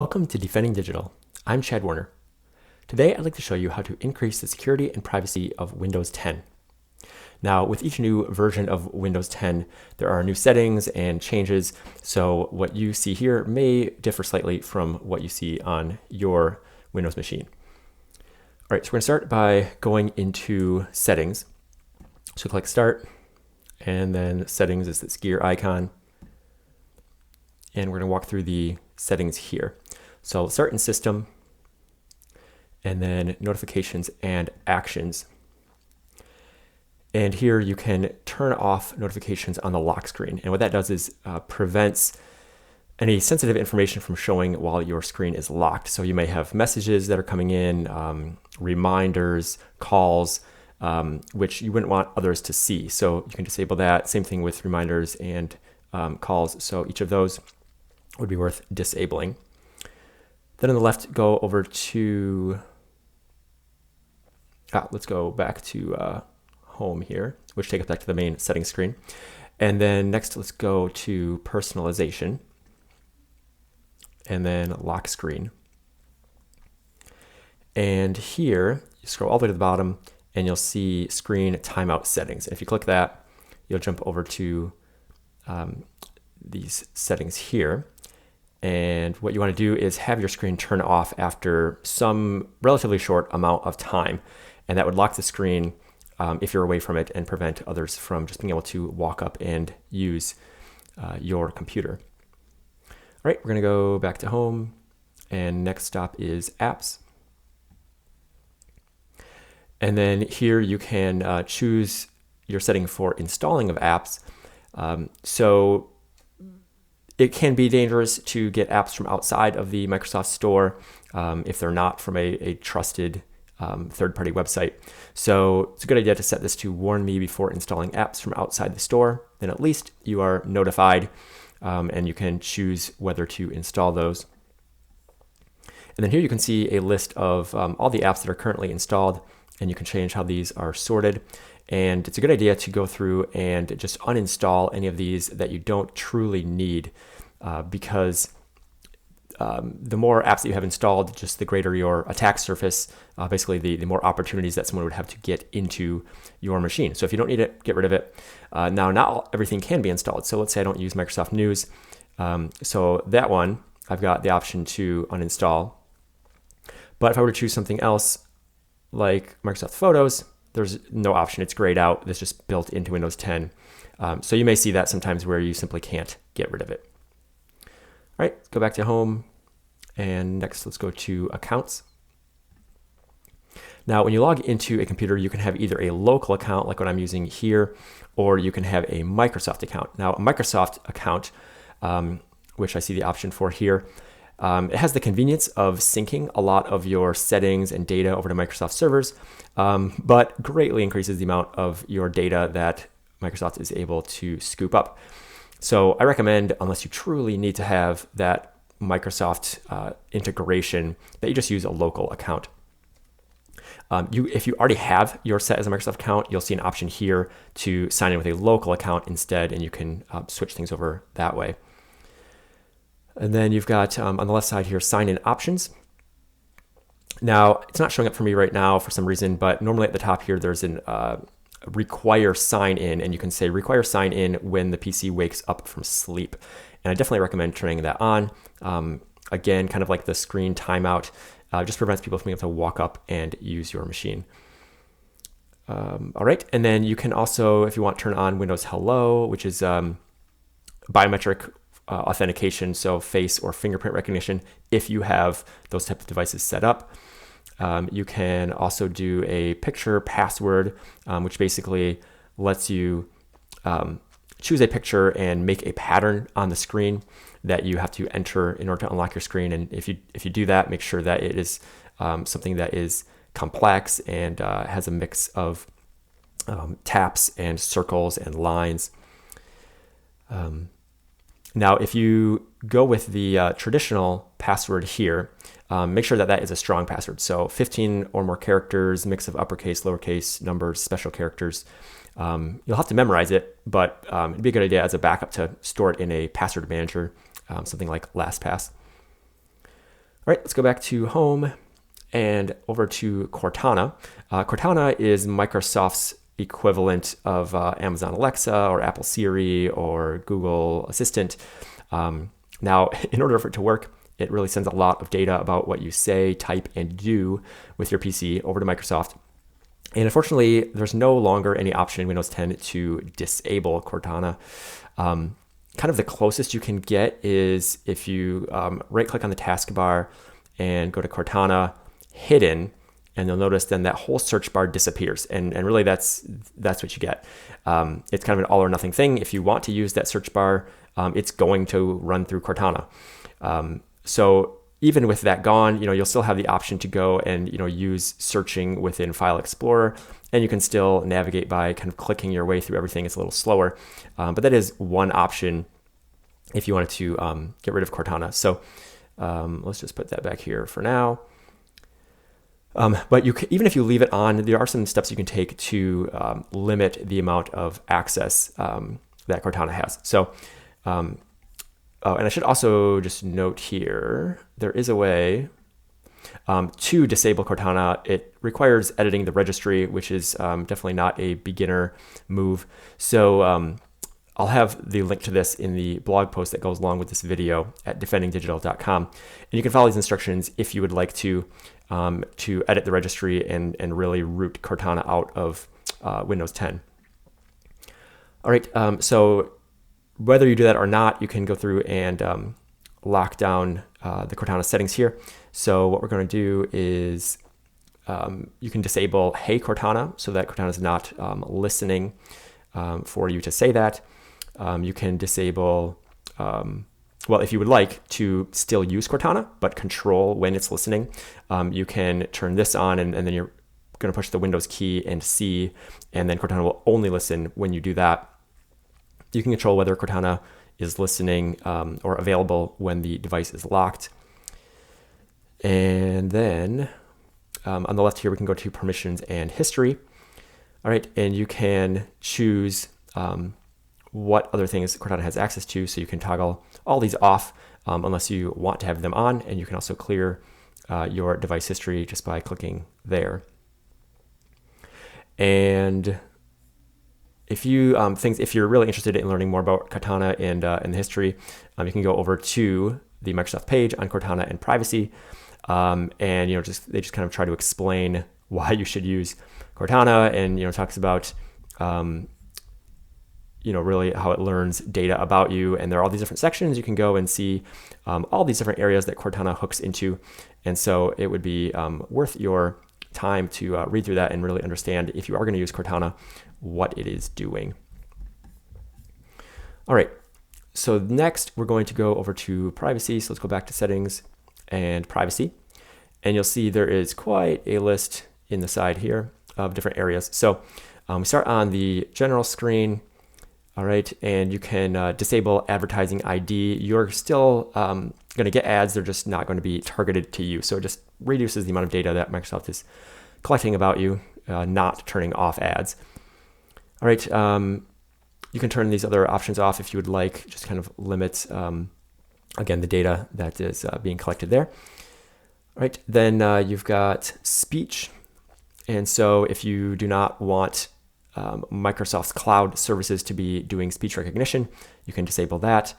Welcome to Defending Digital. I'm Chad Warner. Today I'd like to show you how to increase the security and privacy of Windows 10. Now, with each new version of Windows 10, there are new settings and changes, so what you see here may differ slightly from what you see on your Windows machine. All right, so we're going to start by going into Settings. So click Start, and then Settings is this gear icon, and we're going to walk through the settings here. So let's start in System, and then Notifications and Actions. And here you can turn off notifications on the lock screen. And what that does is prevents any sensitive information from showing while your screen is locked. So you may have messages that are coming in, reminders, calls, which you wouldn't want others to see. So you can disable that. Same thing with reminders and calls. So each of those would be worth disabling. Then on the left, go over to, let's go back to Home here, which takes us back to the main settings screen. And then next, let's go to Personalization, and then Lock Screen. And here, you scroll all the way to the bottom, and you'll see Screen Timeout Settings. And if you click that, you'll jump over to these settings here. And what you want to do is have your screen turn off after some relatively short amount of time. And that would lock the screen if you're away from it and prevent others from just being able to walk up and use your computer. All right, we're going to go back to Home. And next stop is Apps. And then here you can choose your setting for installing of apps. So it can be dangerous to get apps from outside of the Microsoft Store if they're not from a trusted third-party website. So it's a good idea to set this to warn me before installing apps from outside the store. Then at least you are notified and you can choose whether to install those. And then here you can see a list of all the apps that are currently installed, and you can change how these are sorted. And it's a good idea to go through and just uninstall any of these that you don't truly need because the more apps that you have installed, just the greater your attack surface, basically the more opportunities that someone would have to get into your machine. So if you don't need it, get rid of it. Now, not everything can be installed. So let's say I don't use Microsoft News. So that one, I've got the option to uninstall. But if I were to choose something else like Microsoft Photos, there's no option. It's grayed out. It's just built into Windows 10. So you may see that sometimes where you simply can't get rid of it. All right, let's go back to Home. And next, let's go to Accounts. Now, when you log into a computer, you can have either a local account, like what I'm using here, or you can have a Microsoft account. Now, a Microsoft account, which I see the option for here, it has the convenience of syncing a lot of your settings and data over to Microsoft servers, but greatly increases the amount of your data that Microsoft is able to scoop up. So I recommend, unless you truly need to have that Microsoft integration, that you just use a local account. If you already have yours set as a Microsoft account, you'll see an option here to sign in with a local account instead, and you can switch things over that way. And then you've got on the left side here, sign in options. Now, it's not showing up for me right now for some reason, but normally at the top here, there's an require sign in, and you can say require sign in when the PC wakes up from sleep. And I definitely recommend turning that on. Again, kind of like the screen timeout, just prevents people from being able to walk up and use your machine. All right, and then you can also, if you want, turn on Windows Hello, which is biometric authentication, so face or fingerprint recognition, if you have those type of devices set up. You can also do a picture password, which basically lets you choose a picture and make a pattern on the screen that you have to enter in order to unlock your screen. And if you do that, make sure that it is something that is complex and has a mix of taps and circles and lines. Now, if you go with the traditional password here, make sure that that is a strong password. So 15 or more characters, mix of uppercase, lowercase, numbers, special characters. You'll have to memorize it, but it'd be a good idea as a backup to store it in a password manager, something like LastPass. right, let's go back to home and over to Cortana. Cortana is Microsoft's equivalent of Amazon Alexa or Apple Siri or Google Assistant. Now, in order for it to work, it really sends a lot of data about what you say, type, and do with your PC over to Microsoft. And unfortunately, there's no longer any option in Windows 10 to disable Cortana. Kind of the closest you can get is if you right-click on the taskbar and go to Cortana, Hidden, and you'll notice then that whole search bar disappears. And really that's what you get. It's kind of an all or nothing thing. If you want to use that search bar, it's going to run through Cortana. So even with that gone, you'll still have the option to go and use searching within File Explorer, and you can still navigate by kind of clicking your way through everything. It's a little slower, but that is one option if you wanted to get rid of Cortana. So let's just put that back here for now. But even if you leave it on, there are some steps you can take to limit the amount of access that Cortana has. So, and I should also just note here, there is a way to disable Cortana. It requires editing the registry, which is definitely not a beginner move. So I'll have the link to this in the blog post that goes along with this video at defendingdigital.com. And you can follow these instructions if you would like to edit the registry and really root Cortana out of Windows 10. All right, so whether you do that or not, you can go through and lock down the Cortana settings here. So what we're going to do is you can disable Hey Cortana so that Cortana is not listening for you to say that. You can disable, well, if you would like to still use Cortana, but control when it's listening, you can turn this on and then you're going to push the Windows key and C, and then Cortana will only listen when you do that. You can control whether Cortana is listening or available when the device is locked. And then on the left here, we can go to permissions and history. All right, and you can choose what other things Cortana has access to. So you can toggle all these off unless you want to have them on. And you can also clear your device history just by clicking there. And if you're really interested in learning more about Cortana and the history, you can go over to the Microsoft page on Cortana and privacy. And they just kind of try to explain why you should use Cortana, and talks about really how it learns data about you. And there are all these different sections. You can go and see all these different areas that Cortana hooks into. And so it would be worth your time to read through that and really understand, if you are going to use Cortana, what it is doing. All right, so next we're going to go over to privacy. So let's go back to settings and privacy. And you'll see there is quite a list in the side here of different areas. So we start on the general screen. All right, and you can disable advertising ID. You're still going to get ads. They're just not going to be targeted to you. So it just reduces the amount of data that Microsoft is collecting about you, not turning off ads. All right, you can turn these other options off if you would like, just kind of limits, again, the data that is being collected there. All right, then you've got speech. And so if you do not want Microsoft's cloud services to be doing speech recognition, you can disable that.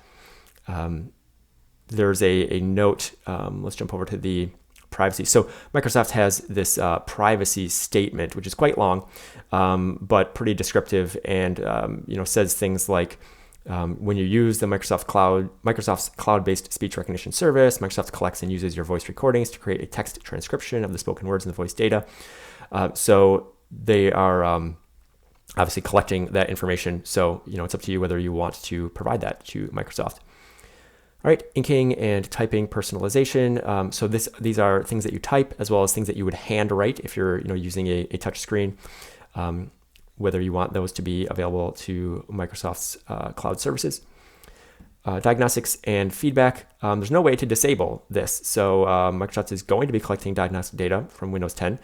There's a note. Let's jump over to the privacy. So Microsoft has this privacy statement, which is quite long, but pretty descriptive, and says things like, when you use the Microsoft's cloud-based speech recognition service, Microsoft collects and uses your voice recordings to create a text transcription of the spoken words and the voice data. So they are obviously collecting that information. So it's up to you whether you want to provide that to Microsoft. All right, inking and typing personalization. So these are things that you type, as well as things that you would handwrite if you're using a touch screen. Whether you want those to be available to Microsoft's cloud services. Diagnostics and feedback. There's no way to disable this. So Microsoft is going to be collecting diagnostic data from Windows 10.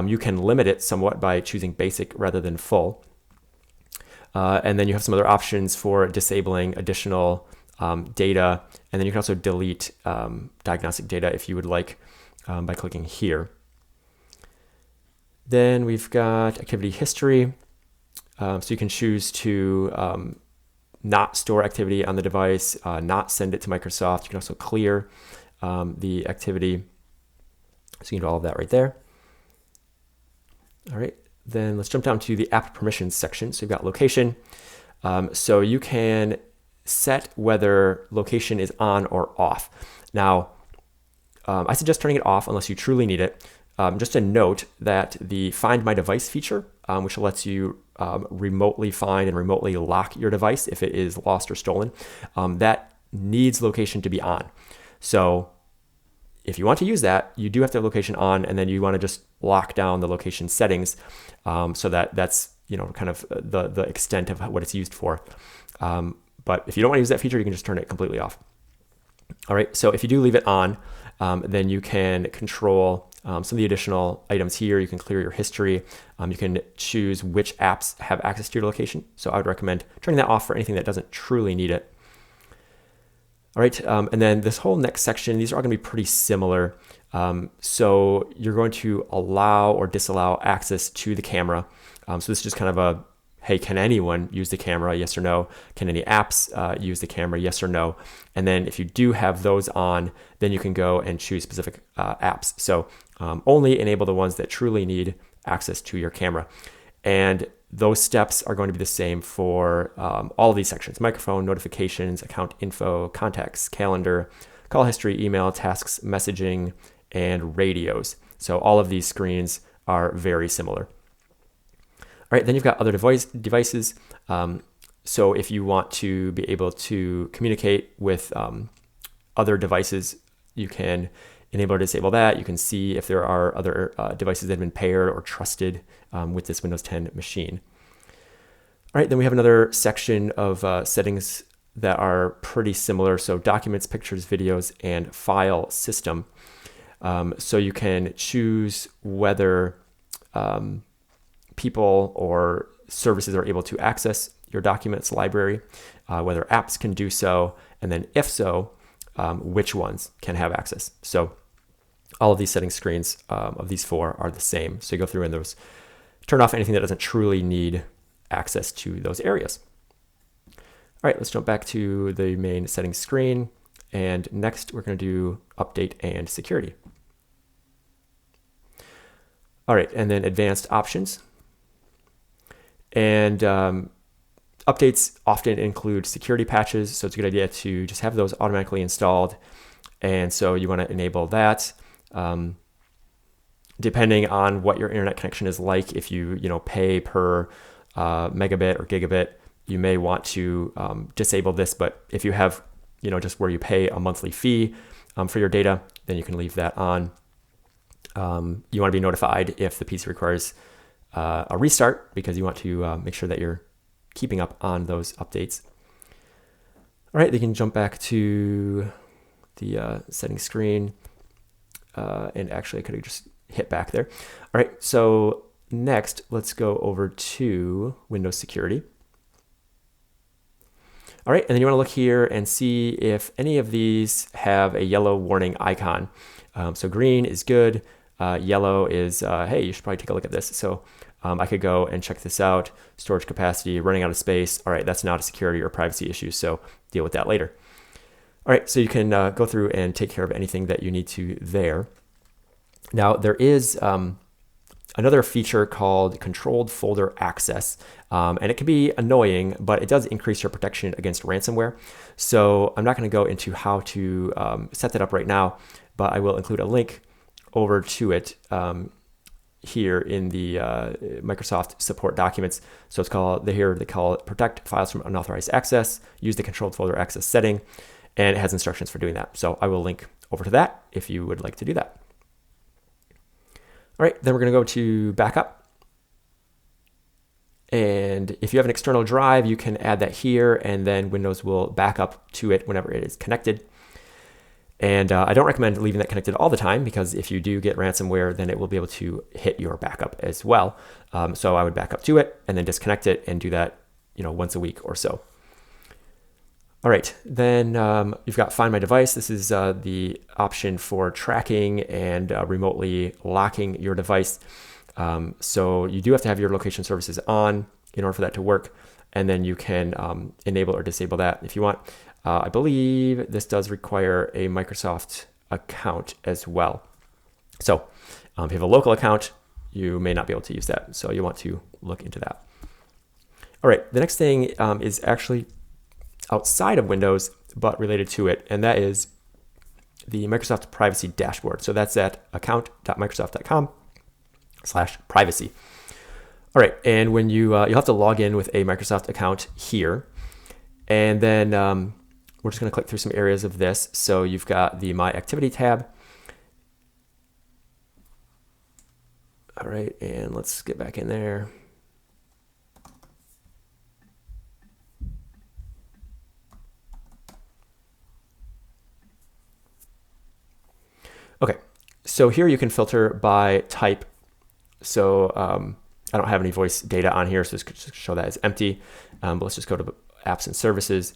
You can limit it somewhat by choosing basic rather than full. And then you have some other options for disabling additional data, and then you can also delete diagnostic data if you would like by clicking here. Then we've got activity history. So you can choose to not store activity on the device, not send it to Microsoft. You can also clear the activity. So you can do all of that right there. All right, then let's jump down to the app permissions section. So you've got location. So you can set whether location is on or off. Now, I suggest turning it off unless you truly need it. Just a note that the Find My Device feature, which lets you remotely find and remotely lock your device if it is lost or stolen, that needs location to be on. So if you want to use that, you do have to have location on, and then you want to just lock down the location settings so that that's kind of the extent of what it's used for. But if you don't want to use that feature, you can just turn it completely off. All right, so if you do leave it on, then you can control some of the additional items here. You can clear your history. You can choose which apps have access to your location. So I would recommend turning that off for anything that doesn't truly need it. All right, and then this whole next section, these are all going to be pretty similar. So you're going to allow or disallow access to the camera. So this is just kind of a, hey, can anyone use the camera? Yes or no. Can any apps use the camera? Yes or no. And then if you do have those on, then you can go and choose specific apps. So only enable the ones that truly need access to your camera. And those steps are going to be the same for all of these sections: microphone, notifications, account info, contacts, calendar, call history, email, tasks, messaging, and radios. So all of these screens are very similar. All right, then you've got other devices. So if you want to be able to communicate with other devices, you can enable or disable that. You can see if there are other devices that have been paired or trusted with this Windows 10 machine. All right, then we have another section of settings that are pretty similar. So documents, pictures, videos, and file system. So you can choose whether people or services are able to access your documents library, whether apps can do so, and then if so, which ones can have access. So all of these setting screens of these four are the same. So you go through and turn off anything that doesn't truly need access to those areas. All right, let's jump back to the main settings screen. And next we're going to do update and security. All right, and then advanced options. And updates often include security patches, so it's a good idea to just have those automatically installed. And so you want to enable that. Depending on what your internet connection is like, if you pay per megabit or gigabit, you may want to disable this. But if you have just where you pay a monthly fee for your data, then you can leave that on. You want to be notified if the PC requires a restart, because you want to make sure that you're keeping up on those updates. All right, they can jump back to the settings screen. And actually, I could have just hit back there. All right, so next, let's go over to Windows Security. All right, and then you want to look here and see if any of these have a yellow warning icon. So green is good. Yellow is, hey, you should probably take a look at this. So I could go and check this out. Storage capacity, running out of space. All right, that's not a security or privacy issue, so deal with that later. All right, so you can go through and take care of anything that you need to there. Now, there is another feature called controlled folder access, and it can be annoying, but it does increase your protection against ransomware. So I'm not going to go into how to set that up right now, but I will include a link over to it here in the Microsoft support documents. So it's called, they call it protect files from unauthorized access, use the controlled folder access setting, and it has instructions for doing that. So I will link over to that if you would like to do that. All right, then we're going to go to backup. And if you have an external drive, you can add that here, and then Windows will back up to it whenever it is connected. And I don't recommend leaving that connected all the time, because if you do get ransomware, then it will be able to hit your backup as well. So I would back up to it and then disconnect it and do that, once a week or so. All right, then you've got Find My Device. This is the option for tracking and remotely locking your device. So you do have to have your location services on in order for that to work. And then you can enable or disable that if you want. I believe this does require a Microsoft account as well. So if you have a local account, you may not be able to use that. So you want to look into that. All right, the next thing is actually outside of Windows, but related to it, and that is the Microsoft Privacy Dashboard. So that's at account.microsoft.com/privacy. All right, and when you'll have to log in with a Microsoft account here, and then we're just going to click through some areas of this. So you've got the My Activity tab. All right, and let's get back in there. Okay, so here you can filter by type. So I don't have any voice data on here, so just show that as empty. But let's just go to apps and services.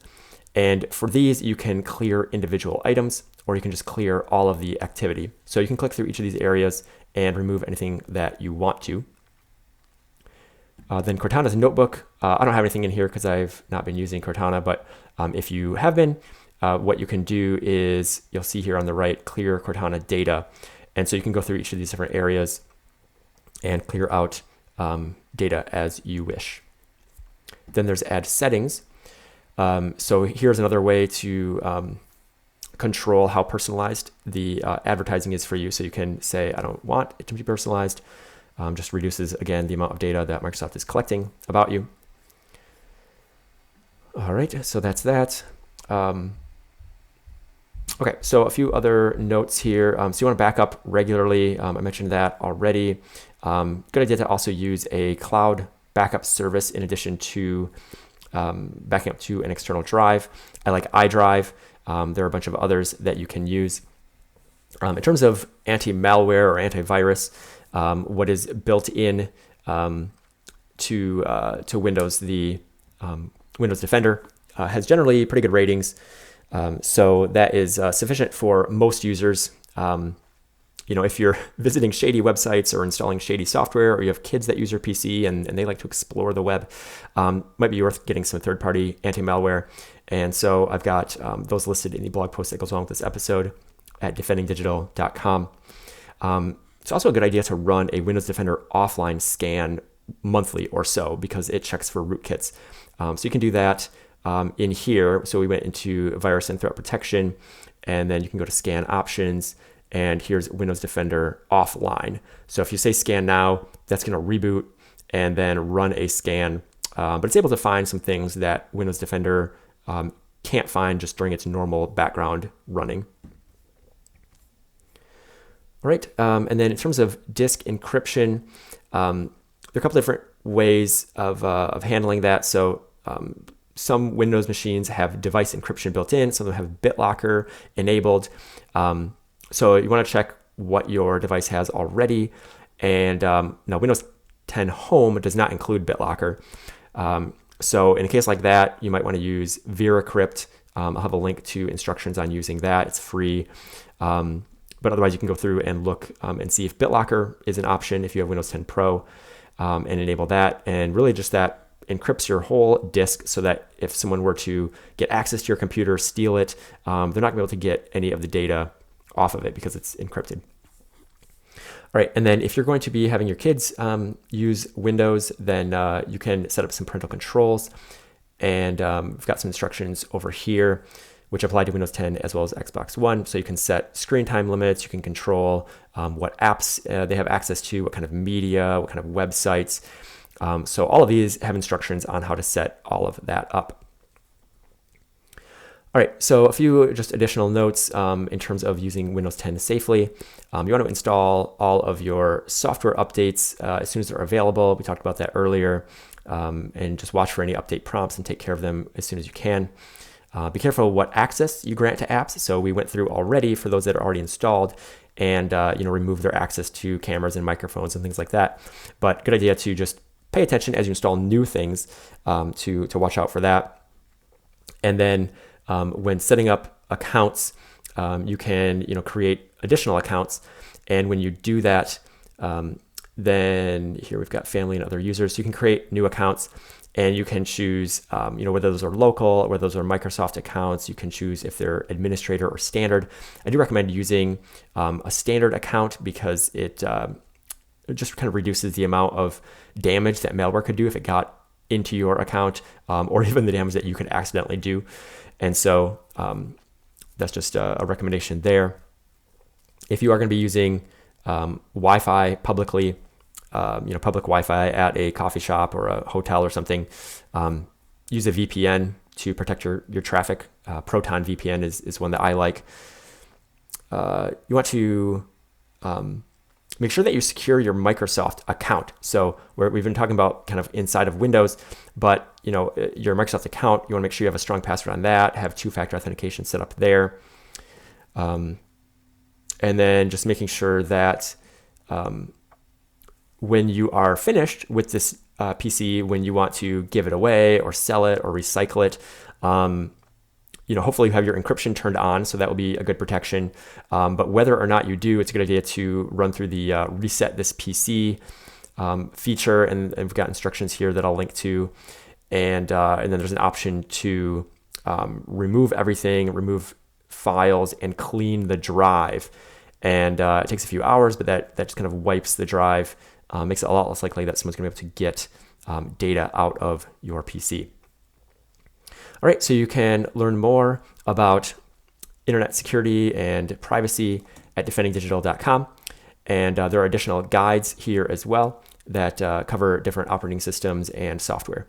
And for these, you can clear individual items, or you can just clear all of the activity. So you can click through each of these areas and remove anything that you want to. Then Cortana's notebook. I don't have anything in here because I've not been using Cortana, but if you have been, what you can do is you'll see here on the right, clear Cortana data. And so you can go through each of these different areas and clear out data as you wish. Then there's add settings. So here's another way to control how personalized the advertising is for you. So you can say, I don't want it to be personalized. Just reduces, again, the amount of data that Microsoft is collecting about you. All right, so that's that. Okay, so a few other notes here. So you want to back up regularly. I mentioned that already. Good idea to also use a cloud backup service in addition to backing up to an external drive. I like iDrive. There are a bunch of others that you can use. In terms of anti-malware or antivirus, what is built in to Windows, the Windows Defender has generally pretty good ratings. So that is sufficient for most users. If you're visiting shady websites or installing shady software, or you have kids that use your PC and they like to explore the web, might be worth getting some third-party anti-malware. And so I've got those listed in the blog post that goes along with this episode at defendingdigital.com. It's also a good idea to run a Windows Defender offline scan monthly or so, because it checks for rootkits. So you can do that in here. So we went into virus and threat protection, and then you can go to scan options, and here's Windows Defender offline. So if you say scan now, that's going to reboot and then run a scan. But it's able to find some things that Windows Defender can't find just during its normal background running. All right, and then in terms of disk encryption, there are a couple different ways of handling that. So some Windows machines have device encryption built in. Some of them have BitLocker enabled. So you want to check what your device has already. And now Windows 10 Home does not include BitLocker. So in a case like that, you might want to use VeraCrypt. I'll have a link to instructions on using that. It's free. But otherwise, you can go through and look and see if BitLocker is an option if you have Windows 10 Pro, and enable that. And really just that encrypts your whole disk so that if someone were to get access to your computer, steal it, they're not going to be able to get any of the data off of it because it's encrypted. All right, and then if you're going to be having your kids use Windows, then you can set up some parental controls. And we've got some instructions over here which apply to Windows 10 as well as Xbox One. So you can set screen time limits, you can control what apps they have access to, what kind of media, what kind of websites. So all of these have instructions on how to set all of that up. All right, so a few just additional notes in terms of using Windows 10 safely. You want to install all of your software updates as soon as they're available. We talked about that earlier. And just watch for any update prompts and take care of them as soon as you can. Be careful what access you grant to apps. So we went through already for those that are already installed, and remove their access to cameras and microphones and things like that. But good idea to just pay attention as you install new things to watch out for that. And then when setting up accounts, you can create additional accounts, and when you do that, then here we've got family and other users. So you can create new accounts, and you can choose whether those are local or whether those are Microsoft accounts. You can choose if they're administrator or standard. I do recommend using a standard account because it just kind of reduces the amount of damage that malware could do if it got into your account, or even the damage that you could accidentally do. And so that's just a recommendation there. If you are going to be using Wi-Fi publicly, public Wi-Fi at a coffee shop or a hotel or something, use a VPN to protect your traffic. Proton VPN is one that I like. You want to make sure that you secure your Microsoft account. So we've been talking about kind of inside of Windows, but your Microsoft account, you want to make sure you have a strong password on that, have two-factor authentication set up there. And then just making sure that when you are finished with this PC, when you want to give it away or sell it or recycle it, hopefully you have your encryption turned on, so that will be a good protection. But whether or not you do, it's a good idea to run through the reset this PC feature, and we've got instructions here that I'll link to. And then there's an option to remove everything, remove files, and clean the drive. And it takes a few hours, but that just kind of wipes the drive, makes it a lot less likely that someone's going to be able to get data out of your PC. All right, so you can learn more about internet security and privacy at defendingdigital.com. And there are additional guides here as well that cover different operating systems and software.